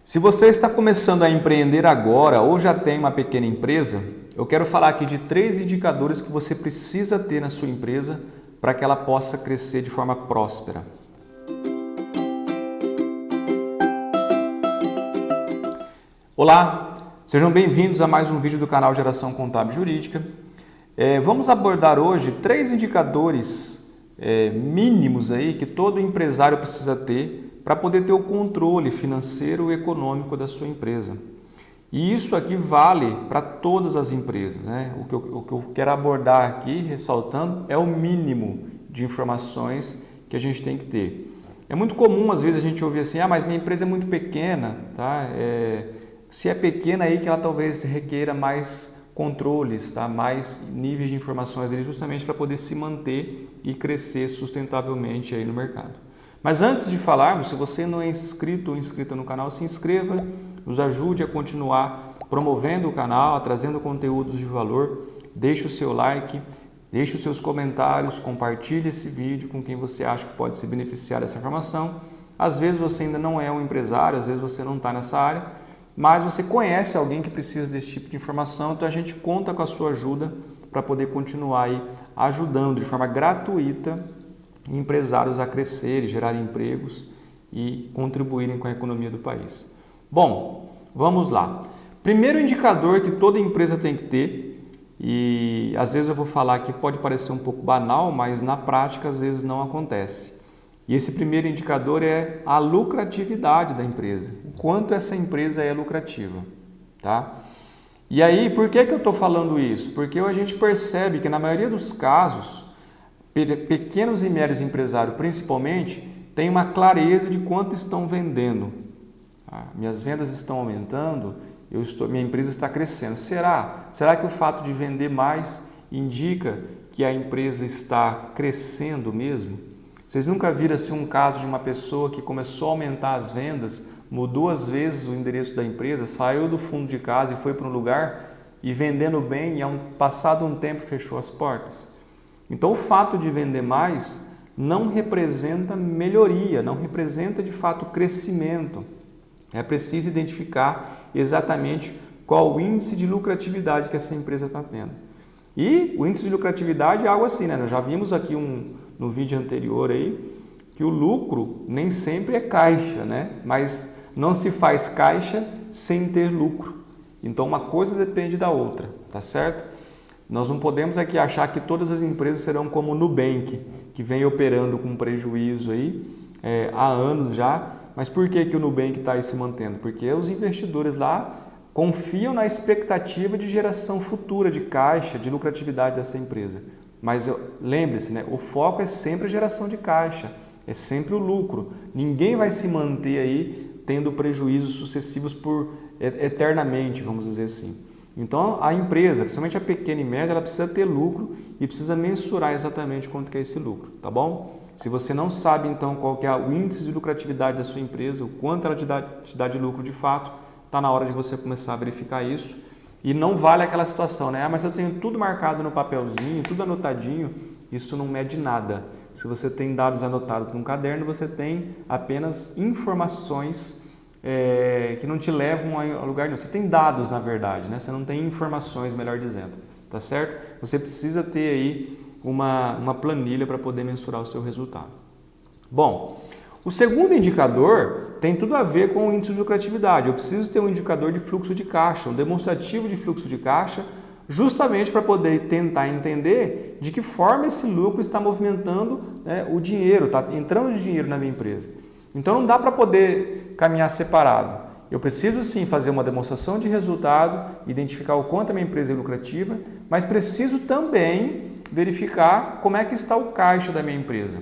Se você está começando a empreender agora ou já tem uma pequena empresa, eu quero falar aqui de 3 indicadores que você precisa ter na sua empresa para que ela possa crescer de forma próspera. Olá, sejam bem-vindos a mais um vídeo do canal Geração Contábil Jurídica. Vamos abordar hoje 3 indicadores mínimos aí que todo empresário precisa ter para poder ter o controle financeiro e econômico da sua empresa. E isso aqui vale para todas as empresas, né? O que eu quero abordar aqui, ressaltando, é o mínimo de informações que a gente tem que ter. É muito comum, às vezes, a gente ouvir assim, mas minha empresa é muito pequena, tá? Se é pequena aí que ela talvez requeira mais controles, tá? Mais níveis de informações ali, justamente para poder se manter e crescer sustentavelmente aí no mercado. Mas antes de falarmos, se você não é inscrito ou inscrita no canal, se inscreva, nos ajude a continuar promovendo o canal, trazendo conteúdos de valor, deixe o seu like, deixe os seus comentários, compartilhe esse vídeo com quem você acha que pode se beneficiar dessa informação. Às vezes você ainda não é um empresário, às vezes você não está nessa área, mas você conhece alguém que precisa desse tipo de informação, então a gente conta com a sua ajuda para poder continuar aí ajudando de forma gratuita empresários a crescerem, gerarem empregos e contribuírem com a economia do país. Bom, vamos lá. Primeiro indicador que toda empresa tem que ter, e às vezes eu vou falar que pode parecer um pouco banal, mas na prática às vezes não acontece. E esse primeiro indicador é a lucratividade da empresa, o quanto essa empresa é lucrativa, tá? E aí, por que eu estou falando isso? Porque a gente percebe que na maioria dos casos, pequenos e médios empresários, principalmente, têm uma clareza de quanto estão vendendo. Minhas vendas estão aumentando, minha empresa está crescendo. Será que o fato de vender mais indica que a empresa está crescendo mesmo? Vocês nunca viram assim, um caso de uma pessoa que começou a aumentar as vendas, mudou às vezes o endereço da empresa, saiu do fundo de casa e foi para um lugar e vendendo bem, e passado um tempo fechou as portas? Então, o fato de vender mais não representa melhoria, não representa de fato crescimento. É preciso identificar exatamente qual o índice de lucratividade que essa empresa está tendo. E o índice de lucratividade é algo assim, né? Nós já vimos aqui no vídeo anterior aí que o lucro nem sempre é caixa, né? Mas não se faz caixa sem ter lucro. Então, uma coisa depende da outra, tá certo? Nós não podemos aqui achar que todas as empresas serão como o Nubank, que vem operando com prejuízo aí há anos já. Mas por que o Nubank está aí se mantendo? Porque os investidores lá confiam na expectativa de geração futura de caixa, de lucratividade dessa empresa. Mas lembre-se, né, o foco é sempre a geração de caixa, é sempre o lucro. Ninguém vai se manter aí tendo prejuízos sucessivos eternamente, vamos dizer assim. Então, a empresa, principalmente a pequena e média, ela precisa ter lucro e precisa mensurar exatamente quanto que é esse lucro, tá bom? Se você não sabe, então, qual que é o índice de lucratividade da sua empresa, o quanto ela te dá de lucro de fato, está na hora de você começar a verificar isso. E não vale aquela situação, né? Mas eu tenho tudo marcado no papelzinho, tudo anotadinho, isso não mede nada. Se você tem dados anotados num caderno, você tem apenas informações que não te levam a lugar nenhum. Você tem dados, na verdade, né? Você não tem informações, melhor dizendo, tá certo? Você precisa ter aí uma planilha para poder mensurar o seu resultado. Bom, o segundo indicador tem tudo a ver com o índice de lucratividade. Eu preciso ter um indicador de fluxo de caixa, um demonstrativo de fluxo de caixa, justamente para poder tentar entender de que forma esse lucro está movimentando, né, o dinheiro, está entrando de dinheiro na minha empresa. Então não dá para poder caminhar separado. Eu preciso sim fazer uma demonstração de resultado, identificar o quanto a minha empresa é lucrativa, mas preciso também verificar como é que está o caixa da minha empresa.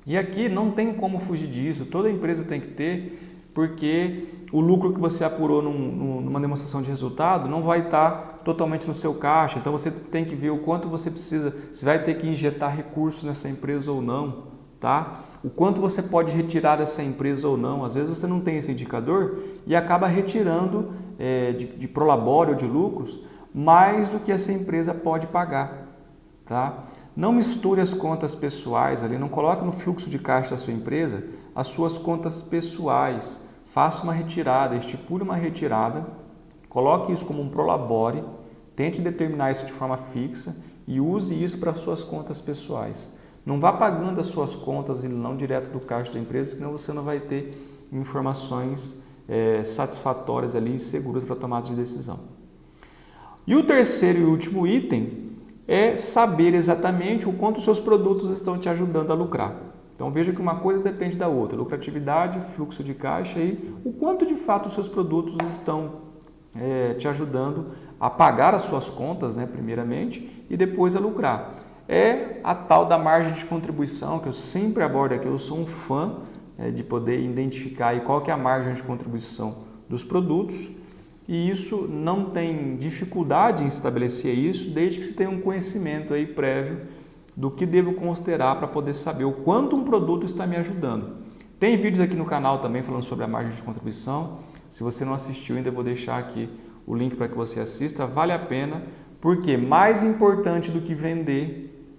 E aqui não tem como fugir disso, toda empresa tem que ter, porque o lucro que você apurou numa demonstração de resultado não vai estar totalmente no seu caixa, então você tem que ver o quanto você precisa, se vai ter que injetar recursos nessa empresa ou não. Tá? O quanto você pode retirar dessa empresa ou não. Às vezes você não tem esse indicador e acaba retirando de prolabore ou de lucros mais do que essa empresa pode pagar. Tá? Não misture as contas pessoais ali, não coloque no fluxo de caixa da sua empresa as suas contas pessoais. faça uma retirada, estipule uma retirada, coloque isso como um prolabore, tente determinar isso de forma fixa e use isso para suas contas pessoais. Não vá pagando as suas contas e não direto do caixa da empresa, senão você não vai ter informações satisfatórias ali e seguras para tomada de decisão. E o terceiro e último item é saber exatamente o quanto os seus produtos estão te ajudando a lucrar. Então veja que uma coisa depende da outra, lucratividade, fluxo de caixa e o quanto de fato os seus produtos estão te ajudando a pagar as suas contas, né, primeiramente, e depois a lucrar. É a tal da margem de contribuição que eu sempre abordo aqui, eu sou um fã de poder identificar aí qual que é a margem de contribuição dos produtos e isso não tem dificuldade em estabelecer isso desde que se tenha um conhecimento aí prévio do que devo considerar para poder saber o quanto um produto está me ajudando. Tem vídeos aqui no canal também falando sobre a margem de contribuição. Se você não assistiu ainda, eu vou deixar aqui o link para que você assista. Vale a pena, porque mais importante do que vender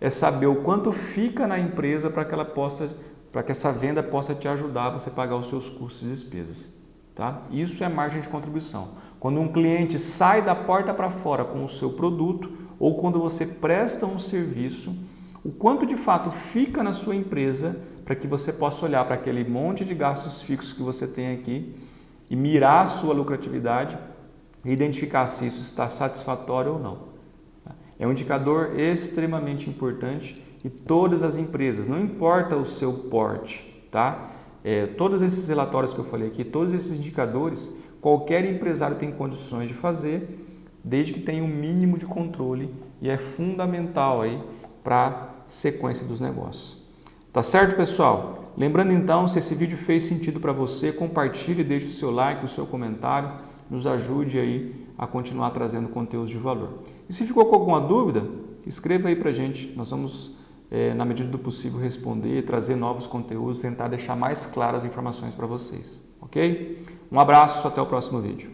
é saber o quanto fica na empresa para que essa venda possa te ajudar a você pagar os seus custos e despesas. Tá? Isso é margem de contribuição. Quando um cliente sai da porta para fora com o seu produto ou quando você presta um serviço, o quanto de fato fica na sua empresa para que você possa olhar para aquele monte de gastos fixos que você tem aqui e mirar a sua lucratividade e identificar se isso está satisfatório ou não. É um indicador extremamente importante e todas as empresas, não importa o seu porte, tá? Todos esses relatórios que eu falei aqui, todos esses indicadores, qualquer empresário tem condições de fazer, desde que tenha um mínimo de controle e é fundamental aí para a sequência dos negócios. Tá certo, pessoal? Lembrando então, se esse vídeo fez sentido para você, compartilhe, deixe o seu like, o seu comentário, nos ajude aí a continuar trazendo conteúdos de valor. E se ficou com alguma dúvida, escreva aí para a gente, nós vamos, na medida do possível, responder, trazer novos conteúdos, tentar deixar mais claras as informações para vocês, ok? Um abraço, até o próximo vídeo.